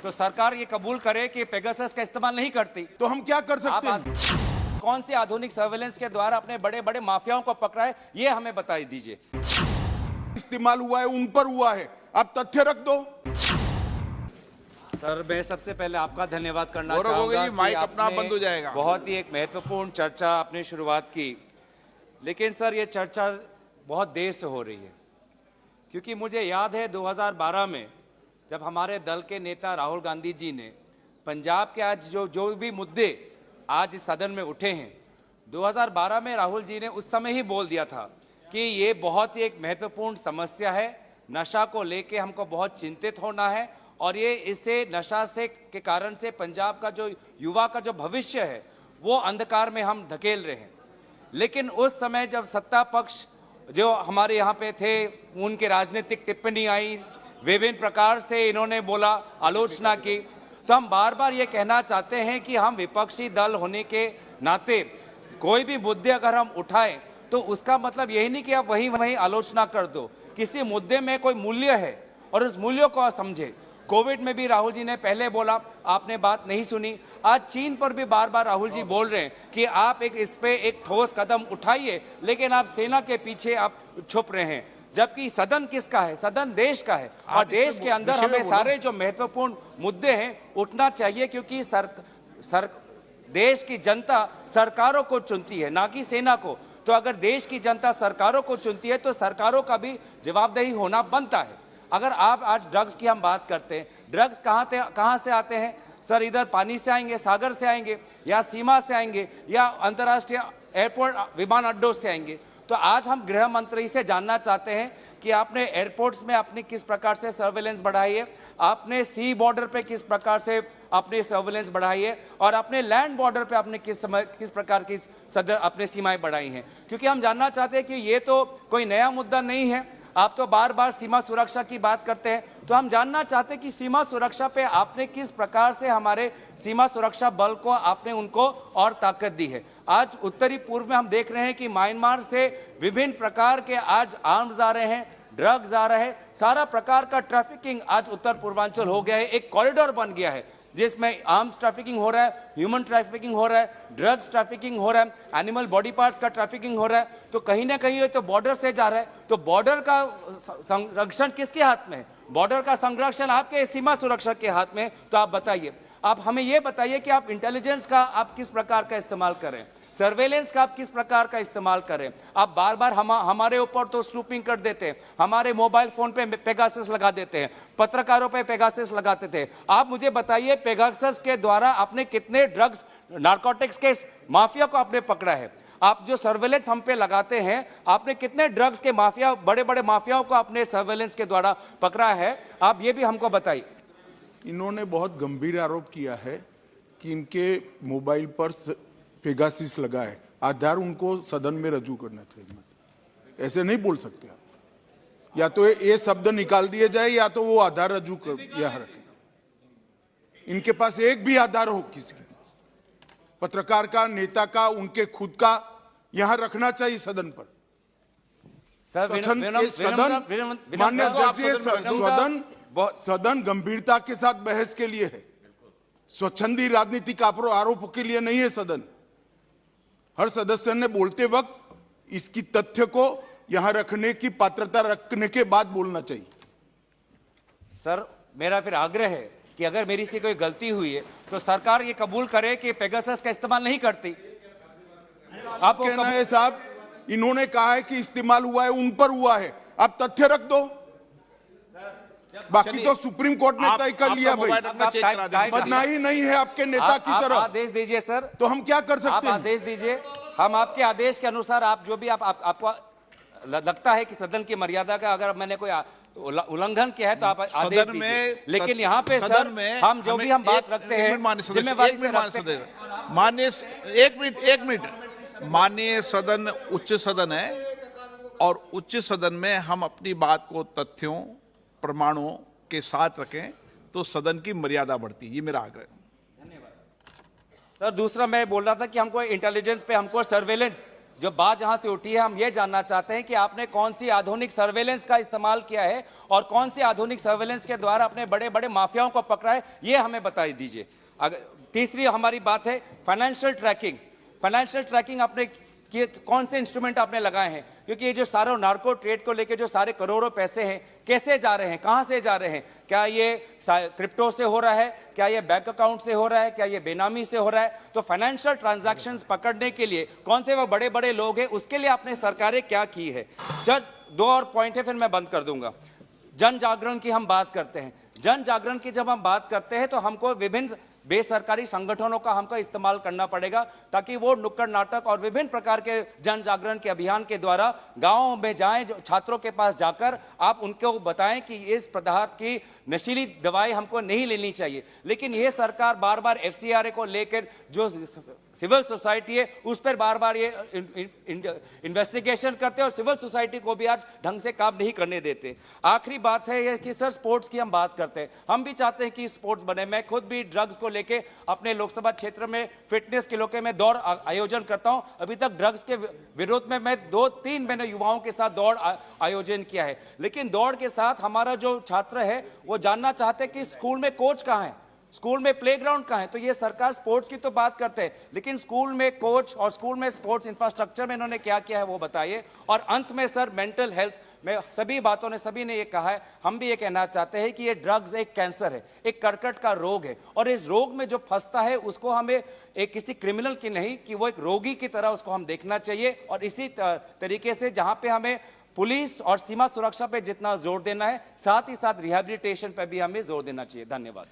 तो सरकार ये कबूल करे कि पेगासस का इस्तेमाल नहीं करती। तो हम क्या कर सकते हैं? कौन सी आधुनिक सर्वेलेंस के द्वारा अपने बड़े बड़े माफियाओं को पकड़ा है, ये हमें बता दीजिए। इस्तेमाल हुआ है, उन पर हुआ है, आप तथ्य रख दो। सर, मैं सबसे पहले आपका धन्यवाद करना गौरव चाहूंगा जी, माइक अपना बंद हो जाएगा। बहुत ही एक महत्वपूर्ण चर्चा आपने शुरुआत की, लेकिन सर ये चर्चा बहुत देर से हो रही है, क्योंकि मुझे याद है 2012 में जब हमारे दल के नेता राहुल गांधी जी ने पंजाब के आज जो भी मुद्दे आज इस सदन में उठे हैं, 2012 में राहुल जी ने उस समय ही बोल दिया था कि ये बहुत ही एक महत्वपूर्ण समस्या है, नशा को लेके हमको बहुत चिंतित होना है और ये इससे नशा से के कारण से पंजाब का जो युवा का जो भविष्य है वो अंधकार में हम धकेल रहे हैं। लेकिन उस समय जब सत्ता पक्ष जो हमारे यहाँ पे थे, उनके राजनीतिक टिप्पणी आई, विभिन्न प्रकार से इन्होंने बोला, आलोचना की, तो हम बार बार ये कहना चाहते हैं कि हम विपक्षी दल होने के नाते कोई भी मुद्दे अगर हम उठाएं तो उसका मतलब यही नहीं कि आप वहीं आलोचना कर दो। किसी मुद्दे में कोई मूल्य है और उस मूल्यों को समझे। कोविड में भी राहुल जी ने पहले बोला, आपने बात नहीं सुनी। आज चीन पर भी बार बार राहुल जी बोल रहे हैं कि आप इस पे एक ठोस कदम उठाइए, लेकिन आप सेना के पीछे आप छुप रहे हैं। जबकि सदन किसका है? सदन देश का है और देश के अंदर हमें सारे जो महत्वपूर्ण मुद्दे हैं उठना चाहिए, क्योंकि देश की जनता सरकारों को चुनती है, ना कि सेना को। तो अगर देश की जनता सरकारों को चुनती है तो सरकारों का भी जवाबदेही होना बनता है। अगर आप आज ड्रग्स की हम बात करते हैं, ड्रग्स कहाँ से आते हैं सर? इधर पानी से आएंगे, सागर से आएंगे, या सीमा से आएंगे, या अंतर्राष्ट्रीय एयरपोर्ट विमान अड्डों से आएंगे। तो आज हम गृह मंत्री से जानना चाहते हैं कि आपने एयरपोर्ट्स में अपनी किस प्रकार से सर्वेलेंस बढ़ाई है, आपने सी बॉर्डर पे किस प्रकार से अपनी सर्वेलेंस बढ़ाई है, और अपने लैंड बॉर्डर पे आपने किस प्रकार की अपने सीमाएं बढ़ाई हैं। क्योंकि हम जानना चाहते हैं कि ये तो कोई नया मुद्दा नहीं है। आप तो बार बार सीमा सुरक्षा की बात करते हैं, तो हम जानना चाहते हैं कि सीमा सुरक्षा पे आपने किस प्रकार से हमारे सीमा सुरक्षा बल को आपने उनको और ताकत दी है। आज उत्तरी पूर्व में हम देख रहे हैं कि म्यांमार से विभिन्न प्रकार के आज आर्म्स आ रहे हैं, ड्रग्स आ रहे हैं, सारा प्रकार का ट्रैफिकिंग आज उत्तर पूर्वांचल हो गया है, एक कॉरिडोर बन गया है जिसमें आर्म्स ट्रैफिकिंग हो रहा है, ह्यूमन ट्रैफिकिंग हो रहा है, ड्रग्स ट्रैफिकिंग हो रहा है, एनिमल बॉडी पार्ट्स का ट्रैफिकिंग हो रहा है। तो कहीं ना कहीं ये तो बॉर्डर से जा रहा है। तो बॉर्डर का संरक्षण किसके हाथ में है? बॉर्डर का संरक्षण आपके सीमा सुरक्षा के हाथ में। तो आप बताइए, आप हमें ये बताइए कि आप इंटेलिजेंस का आप किस प्रकार का इस्तेमाल करें, सर्वेलेंस का आप किस प्रकार का इस्तेमाल करें। आप बार बार हमारे ऊपर तो स्नूपिंग कर देते हैं, हमारे मोबाइल फोन पे पेगासस लगा देते हैं, पत्रकारों पे पेगासस लगाते थे। आप मुझे बताइए, पेगासस के द्वारा आपने कितने ड्रग्स नारकोटिक्स के माफिया को आपने पकड़ा है? आप जो सर्वेलेंस हम पे लगाते हैं, आपने कितने ड्रग्स के माफिया, बड़े बड़े माफियाओं को आपने सर्वेलेंस के द्वारा पकड़ा है? आप ये भी हमको बताइए। इन्होंने बहुत गंभीर आरोप किया है कि इनके मोबाइल पर पेगासिस लगा है। आधार उनको सदन में रजू करना चाहिए। ऐसे नहीं बोल सकते आप। या तो ये शब्द निकाल दिए जाए या तो वो आधार रजू कर यहाँ रखें। इनके पास एक भी आधार हो, किसी पत्रकार का, नेता का, उनके खुद का, यहां रखना चाहिए सदन पर। सदन गंभीरता के साथ बहस के लिए है, स्वच्छंदी राजनीतिक आरोपों के लिए नहीं है सदन। हर सदस्य ने बोलते वक्त इसकी तथ्य को यहां रखने की पात्रता रखने के बाद बोलना चाहिए। सर, मेरा फिर आग्रह है कि अगर मेरी से कोई गलती हुई है तो सरकार ये कबूल करे कि पेगासस का इस्तेमाल नहीं करती। आप कहना है साहब, इन्होंने कहा है कि इस्तेमाल हुआ है, उन पर हुआ है, आप तथ्य रख दो। बाकी तो सुप्रीम कोर्ट ने तय कर लिया भाई, बदनामी नहीं है आपके नेता की तरफ। आदेश दीजिए सर। तो हम क्या कर सकते हैं? आप आदेश दीजिए, हम आपके आदेश के अनुसार आप जो भी आपको लगता है कि सदन की मर्यादा का अगर मैंने कोई उल्लंघन किया है तो आप आदेश दीजिए। लेकिन यहाँ पे सर, हम जो भी हम बात रखते हैं जिम्मेवारी से रखते हैं। माननीय एक मिनट माननीय सदन उच्च सदन है और उच्च सदन में हम अपनी बात को तथ्यों प्रमाणों के साथ रखें तो सदन की मर्यादा बढ़ती है। ये मेरा आग्रह है। धन्यवाद सर। दूसरा मैं बोल रहा था कि हमको इंटेलिजेंस पे, हमको सर्वेलेंस जो बात जहां से उठी है, हम ये जानना चाहते हैं कि आपने कौन सी आधुनिक सर्वेलेंस का इस्तेमाल किया है और कौन सी आधुनिक सर्वेलेंस के द्वारा अपने बड़े बड़े माफियाओं को पकड़ा है, ये हमें बता दीजिए। अगर तीसरी हमारी बात है फाइनेंशियल ट्रैकिंग। फाइनेंशियल ट्रैकिंग आपने कि कौन से इंस्ट्रूमेंट आपने लगाए हैं, क्योंकि ये जो सारे नार्को ट्रेड को लेके जो सारे करोड़ों पैसे हैं कैसे जा रहे हैं, कहां से जा रहे हैं? क्या ये क्रिप्टो से हो रहा है, क्या ये बैंक अकाउंट से हो रहा है, क्या ये बेनामी से हो रहा है? तो फाइनेंशियल ट्रांजैक्शंस पकड़ने के लिए कौन से वो बड़े बड़े लोग हैं, उसके लिए आपने सरकारें क्या की है? जब 2 और पॉइंट है, फिर मैं बंद कर दूंगा। जन जागरण की हम बात करते हैं। जन जागरण की जब हम बात करते हैं तो हमको विभिन्न बेसरकारी संगठनों का हमको इस्तेमाल करना पड़ेगा, ताकि वो नुक्कड़ नाटक और विभिन्न प्रकार के जन जागरण के अभियान के द्वारा गांवों में जाएं, जो छात्रों के पास जाकर आप उनको बताएं कि इस पदार्थ की नशीली दवाई हमको नहीं लेनी चाहिए। लेकिन ये सरकार बार बार FCRA को लेकर जो सिविल सोसाइटी है उस पर बार बार ये इन्वेस्टिगेशन करते हैं और सिविल सोसाइटी को भी आज ढंग से काम नहीं करने देते। आखिरी बात है ये कि सर, स्पोर्ट्स की हम बात करते हैं, हम भी चाहते हैं कि स्पोर्ट्स बने। मैं खुद भी ड्रग्स को लेके अपने लोकसभा क्षेत्र में फिटनेस के लोके में दौड़ आयोजन करता हूं। अभी तक ड्रग्स के विरोध में मैं 2-3 मैंने युवाओं के साथ दौड़ आयोजन किया है। लेकिन दौड़ के साथ हमारा जो छात्र है वो जानना चाहते हैं कि स्कूल में कोच कहां है, स्कूल में प्लेग्राउंड कहां है? तो ये सरकार स्पोर्ट्स की तो बात करते हैं, लेकिन स्कूल में कोच और स्कूल में स्पोर्ट्स इंफ्रास्ट्रक्चर में इन्होंने क्या किया है वो बताइए। और अंत में सर, मेंटल हेल्थ में सभी ने ये कहा है, हम भी ये कहना चाहते हैं कि ये ड्रग्स एक कैंसर है, एक कर्कट का रोग है, और इस रोग में जो फंसता है उसको हमें एक किसी क्रिमिनल की नहीं, कि वो एक रोगी की तरह उसको हम देखना चाहिए। और इसी तरीके से जहां पे हमें पुलिस और सीमा सुरक्षा पे जितना जोर देना है, साथ ही साथ रिहैबिलिटेशन पे भी हमें जोर देना चाहिए। धन्यवाद।